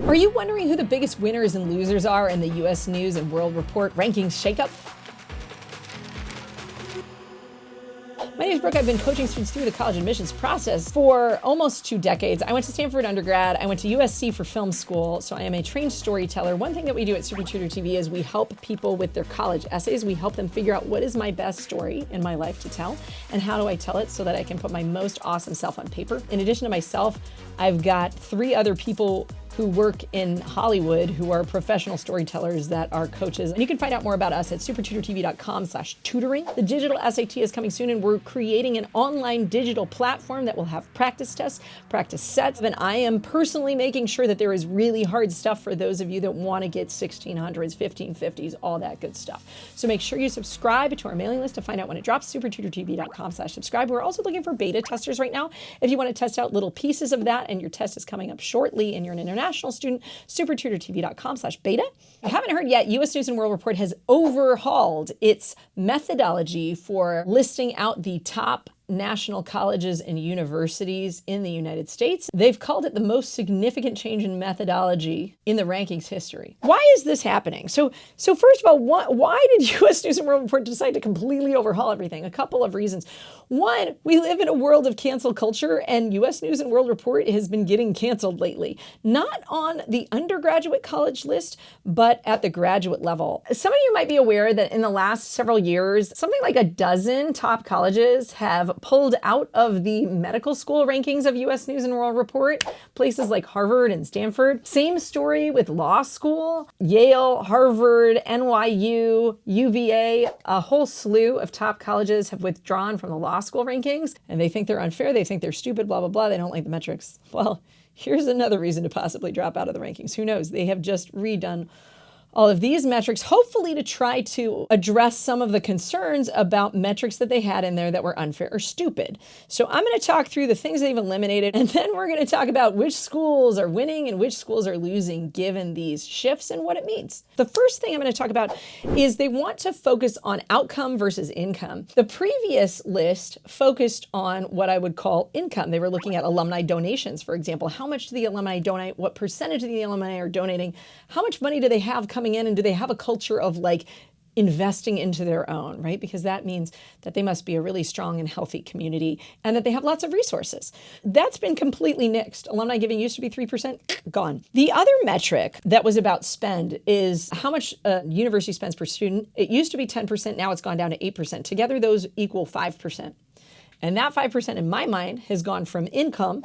Are you wondering who the biggest winners and losers are in the U.S. News and World Report rankings shakeup? My name is Brooke. I've been coaching students through the college admissions process for almost 2 decades. I went to Stanford undergrad. I went to USC for film school, so I am a trained storyteller. One thing that we do at SupertutorTV is we help people with their college essays. We help them figure out what is my best story in my life to tell, and how do I tell it so that I can put my most awesome self on paper. In addition to myself, I've got 3 other people who work in Hollywood who are professional storytellers that are coaches. And you can find out more about us at SupertutorTV.com/tutoring. The digital SAT is coming soon, and we're creating an online digital platform that will have practice tests, practice sets. And I am personally making sure that there is really hard stuff for those of you that want to get 1600s, 1550s, all that good stuff. So make sure you subscribe to our mailing list to find out when it drops, SupertutorTV.com/subscribe. We're also looking for beta testers right now. If you want to test out little pieces of that and your test is coming up shortly and you're an international student, SupertutorTV.com/beta. If you haven't heard yet, U.S. News and World Report has overhauled its methodology for listing out the top national colleges and universities in the United States. They've called it the most significant change in methodology in the rankings history. Why is this happening? So first of all, why did U.S. News and World Report decide to completely overhaul everything? A couple of reasons. One, we live in a world of cancel culture, and U.S. News and World Report has been getting canceled lately. Not on the undergraduate college list, but at the graduate level. Some of you might be aware that in the last several years, something like a dozen top colleges have pulled out of the medical school rankings of U.S. News and World Report, places like Harvard and Stanford. Same story with law school, Yale, Harvard, NYU, UVA. A whole slew of top colleges have withdrawn from the law school rankings, and they think they're unfair. They think they're stupid, blah, blah, blah. They don't like the metrics. Well, here's another reason to possibly drop out of the rankings. Who knows? They have just redone all of these metrics, hopefully to try to address some of the concerns about metrics that they had in there that were unfair or stupid. So I'm going to talk through the things they've eliminated, and then we're going to talk about which schools are winning and which schools are losing given these shifts and what it means. The first thing I'm going to talk about is they want to focus on outcome versus income. The previous list focused on what I would call income. They were looking at alumni donations, for example. How much do the alumni donate? What percentage of the alumni are donating? How much money do they have coming in, and do they have a culture of like investing into their own, right? Because that means that they must be a really strong and healthy community and that they have lots of resources. That's been completely nixed. Alumni giving used to be 3%, gone. The other metric that was about spend is how much a university spends per student. It used to be 10%, now it's gone down to 8%. Together, those equal 5%. And that 5% in my mind has gone from income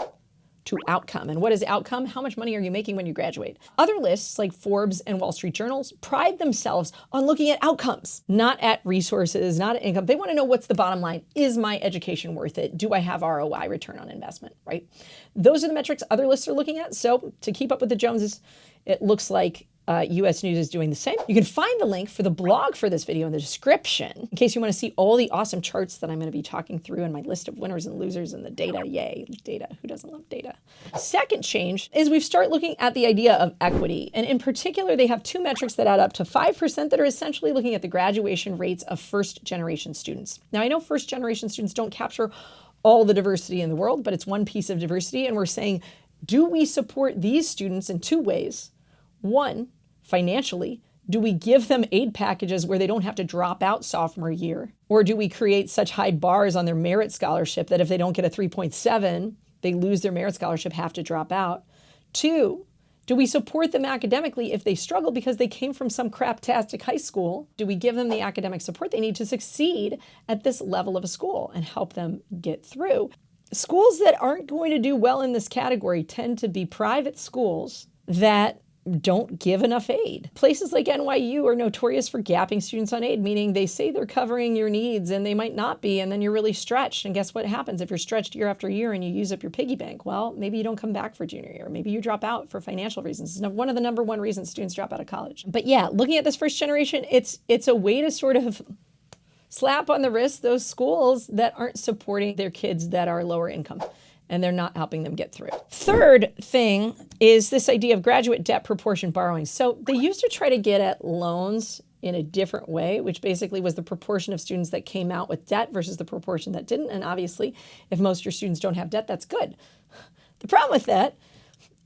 to outcome. And what is outcome? How much money are you making when you graduate? Other lists like Forbes and Wall Street Journals pride themselves on looking at outcomes, not at resources, not at income. They want to know what's the bottom line. Is my education worth it? Do I have ROI, return on investment, right? Those are the metrics other lists are looking at. So to keep up with the Joneses, it looks like U.S. News is doing the same. You can find the link for the blog for this video in the description in case you want to see all the awesome charts that I'm going to be talking through and my list of winners and losers and the data. Yay, data. Who doesn't love data? Second change is we've started looking at the idea of equity. And in particular, they have 2 metrics that add up to 5% that are essentially looking at the graduation rates of first-generation students. Now, I know first-generation students don't capture all the diversity in the world, but it's one piece of diversity. And we're saying, do we support these students in 2 ways? One, financially, do we give them aid packages where they don't have to drop out sophomore year? Or do we create such high bars on their merit scholarship that if they don't get a 3.7, they lose their merit scholarship, have to drop out? 2, do we support them academically if they struggle because they came from some craptastic high school? Do we give them the academic support they need to succeed at this level of a school and help them get through? Schools that aren't going to do well in this category tend to be private schools that don't give enough aid. Places like NYU are notorious for gapping students on aid, meaning they say they're covering your needs and they might not be, and then you're really stretched. And guess what happens if you're stretched year after year and you use up your piggy bank? Well, maybe you don't come back for junior year. Maybe you drop out for financial reasons. It's one of the number 1 reasons students drop out of college. But yeah, looking at this first generation, it's a way to sort of slap on the wrist those schools that aren't supporting their kids that are lower income, and they're not helping them get through. Third thing is this idea of graduate debt proportion borrowing. So they used to try to get at loans in a different way, which basically was the proportion of students that came out with debt versus the proportion that didn't. And obviously, if most of your students don't have debt, that's good. The problem with that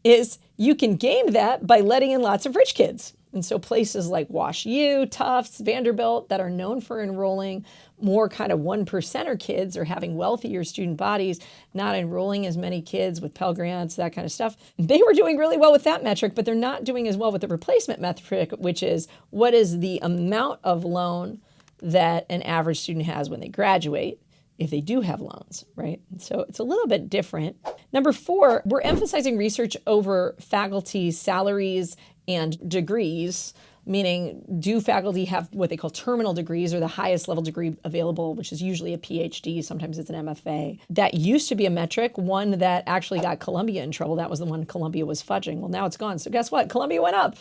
is you can game that by letting in lots of rich kids. And so places like Wash U, Tufts, Vanderbilt that are known for enrolling more kind of 1%er kids or having wealthier student bodies, not enrolling as many kids with Pell Grants, that kind of stuff. They were doing really well with that metric, but they're not doing as well with the replacement metric, which is what is the amount of loan that an average student has when they graduate, if they do have loans, right? So it's a little bit different. Number 4, we're emphasizing research over faculty salaries and degrees, meaning do faculty have what they call terminal degrees or the highest level degree available, which is usually a PhD, sometimes it's an MFA. That used to be a metric, one that actually got Columbia in trouble. That was the one Columbia was fudging. Well, now it's gone. So guess what? Columbia went up,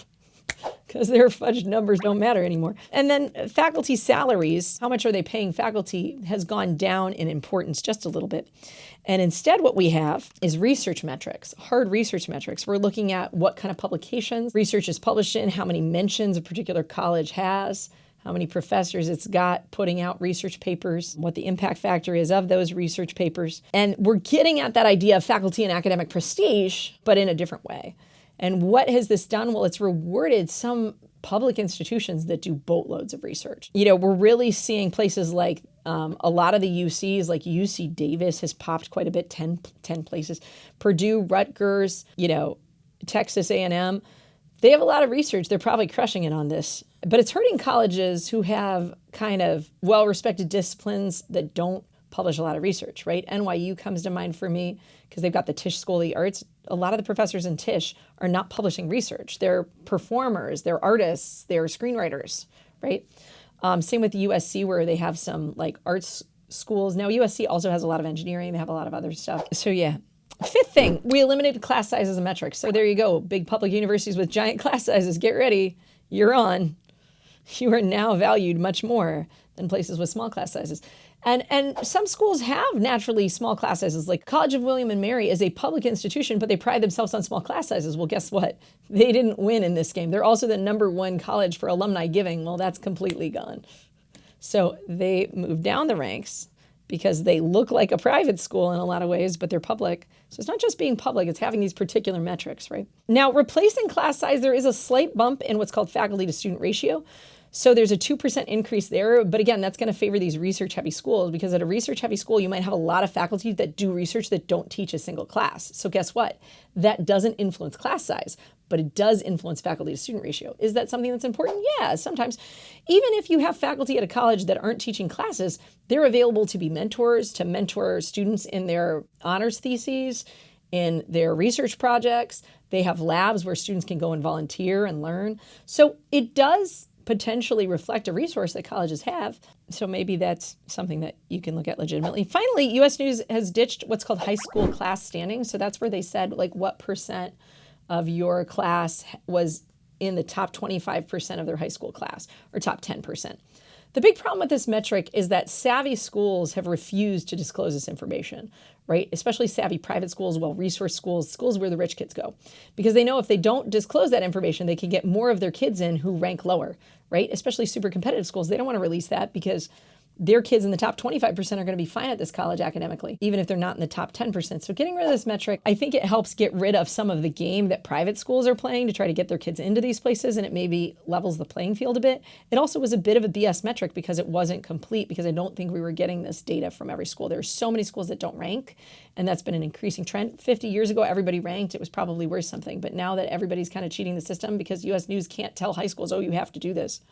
because their fudged numbers don't matter anymore. And then faculty salaries, how much are they paying faculty, has gone down in importance just a little bit. And instead what we have is research metrics, hard research metrics. We're looking at what kind of publications research is published in, how many mentions a particular college has, how many professors it's got putting out research papers, what the impact factor is of those research papers. And we're getting at that idea of faculty and academic prestige, but in a different way. And what has this done? Well, it's rewarded some public institutions that do boatloads of research. We're really seeing places like a lot of the UCs, like UC Davis has popped quite a bit, 10 places. Purdue, Rutgers, Texas A&M. They have a lot of research. They're probably crushing it on this. But it's hurting colleges who have kind of well-respected disciplines that don't publish a lot of research, right? NYU comes to mind for me because they've got the Tisch School of the Arts. A lot of the professors in Tisch are not publishing research. They're performers, they're artists, they're screenwriters, right? Same with the USC, where they have some like arts schools. Now USC also has a lot of engineering. They have a lot of other stuff. So yeah. 5th thing, we eliminated class size as a metric. So there you go. Big public universities with giant class sizes. Get ready. You're on. You are now valued much more than places with small class sizes. And some schools have naturally small class sizes, like College of William and Mary is a public institution, but they pride themselves on small class sizes. Well, guess what? They didn't win in this game. They're also the #1 college for alumni giving. Well, that's completely gone. So they moved down the ranks because they look like a private school in a lot of ways, but they're public. So it's not just being public, it's having these particular metrics, right? Now, replacing class size, there is a slight bump in what's called faculty to student ratio. So there's a 2% increase there. But again, that's going to favor these research-heavy schools, because at a research-heavy school, you might have a lot of faculty that do research that don't teach a single class. So guess what? That doesn't influence class size, but it does influence faculty to student ratio. Is that something that's important? Yeah, sometimes. Even if you have faculty at a college that aren't teaching classes, they're available to be mentors, to mentor students in their honors theses, in their research projects. They have labs where students can go and volunteer and learn. So it does potentially reflect a resource that colleges have. So maybe that's something that you can look at legitimately. Finally, U.S. News has ditched what's called high school class standing. So that's where they said like what percent of your class was in the top 25% of their high school class, or top 10%. The big problem with this metric is that savvy schools have refused to disclose this information, right? Especially savvy private schools, well-resourced schools, schools where the rich kids go. Because they know if they don't disclose that information, they can get more of their kids in who rank lower, right? Especially super competitive schools. They don't want to release that because their kids in the top 25% are going to be fine at this college academically, even if they're not in the top 10%. So getting rid of this metric, I think it helps get rid of some of the game that private schools are playing to try to get their kids into these places, and it maybe levels the playing field a bit. It also was a bit of a BS metric because it wasn't complete, because I don't think we were getting this data from every school. There are so many schools that don't rank, and that's been an increasing trend. 50 years ago, everybody ranked. It was probably worth something. But now that everybody's kind of cheating the system because U.S. News can't tell high schools, oh, you have to do this,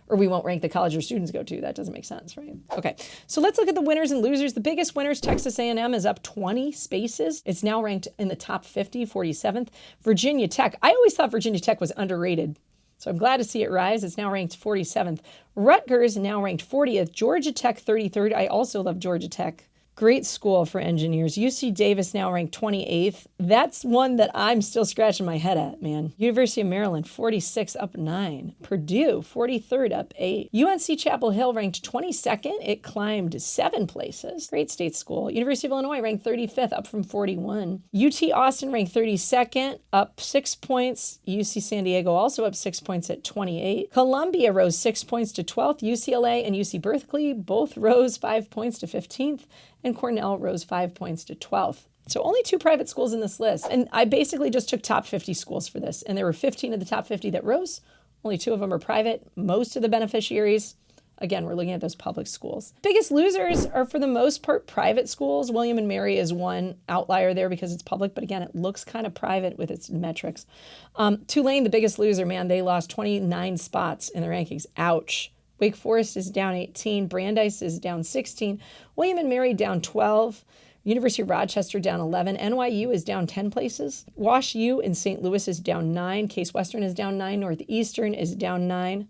or we won't rank the college your students go to. That doesn't make sense, right? Okay, so let's look at the winners and losers. The biggest winners, Texas A&M is up 20 spaces. It's now ranked in the top 50, 47th. Virginia Tech, I always thought Virginia Tech was underrated, so I'm glad to see it rise. It's now ranked 47th. Rutgers now ranked 40th. Georgia Tech 33rd. I also love Georgia Tech. Great school for engineers. UC Davis now ranked 28th. That's one that I'm still scratching my head at, man. University of Maryland, 46, up 9. Purdue, 43rd, up 8. UNC Chapel Hill ranked 22nd. It climbed 7 places. Great state school. University of Illinois ranked 35th, up from 41. UT Austin ranked 32nd, up 6 points. UC San Diego also up 6 points at 28. Columbia rose 6 points to 12th. UCLA and UC Berkeley both rose 5 points to 15th. And Cornell rose 5 points to 12th. So only 2 private schools in this list. And I basically just took top 50 schools for this. And there were 15 of the top 50 that rose. Only 2 of them are private. Most of the beneficiaries, again, we're looking at those public schools. Biggest losers are for the most part private schools. William and Mary is one outlier there because it's public, but again, it looks kind of private with its metrics. Tulane, the biggest loser, man, they lost 29 spots in the rankings. Ouch. Wake Forest is down 18. Brandeis is down 16. William and Mary down 12. University of Rochester down 11. NYU is down 10 places. Wash U in St. Louis is down 9. Case Western is down 9. Northeastern is down 9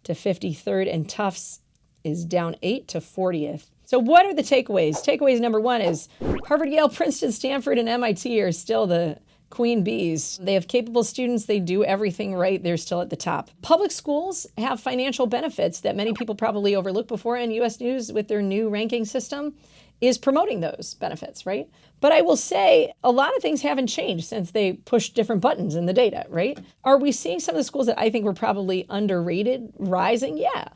to 53rd. And Tufts is down 8 to 40th. So what are the takeaways? Takeaways number 1 is Harvard, Yale, Princeton, Stanford, and MIT are still the queen bees. They have capable students. They do everything right. They're still at the top. Public schools have financial benefits that many people probably overlooked before, and U.S. News with their new ranking system is promoting those benefits, right? But I will say a lot of things haven't changed since they pushed different buttons in the data, right? Are we seeing some of the schools that I think were probably underrated rising? Yeah.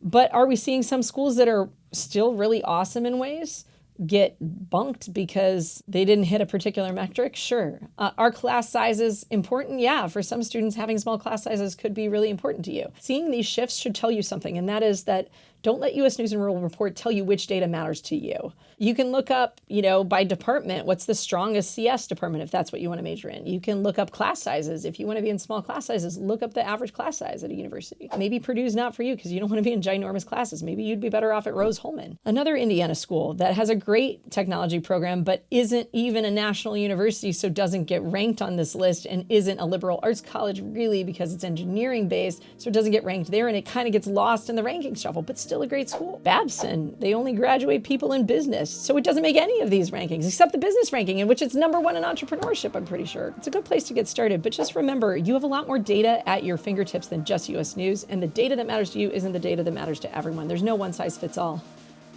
But are we seeing some schools that are still really awesome in ways get bunked because they didn't hit a particular metric? Sure. Are class sizes important? Yeah. For some students, having small class sizes could be really important to you. Seeing these shifts should tell you something, and that is that don't let U.S. News and World Report tell you which data matters to you. You can look up, by department, what's the strongest CS department if that's what you want to major in. You can look up class sizes. If you want to be in small class sizes, look up the average class size at a university. Maybe Purdue's not for you because you don't want to be in ginormous classes. Maybe you'd be better off at Rose-Hulman. Another Indiana school that has a great technology program but isn't even a national university, so doesn't get ranked on this list, and isn't a liberal arts college really because it's engineering based, so it doesn't get ranked there, and it kind of gets lost in the ranking shuffle, but still a great school. Babson, they only graduate people in business, so it doesn't make any of these rankings except the business ranking, in which it's number 1 in entrepreneurship, I'm pretty sure. It's a good place to get started, but just remember, you have a lot more data at your fingertips than just U.S. News, and the data that matters to you isn't the data that matters to everyone. There's no one size fits all,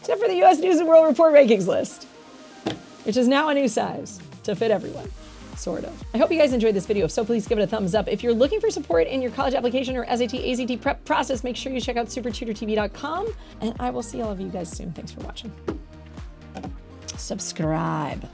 except for the U.S. News and World Report rankings list, which is now a new size to fit everyone. Sort of. I hope you guys enjoyed this video. If so, please give it a thumbs up. If you're looking for support in your college application or SAT, ACT prep process, make sure you check out SupertutorTV.com. And I will see all of you guys soon. Thanks for watching. Subscribe.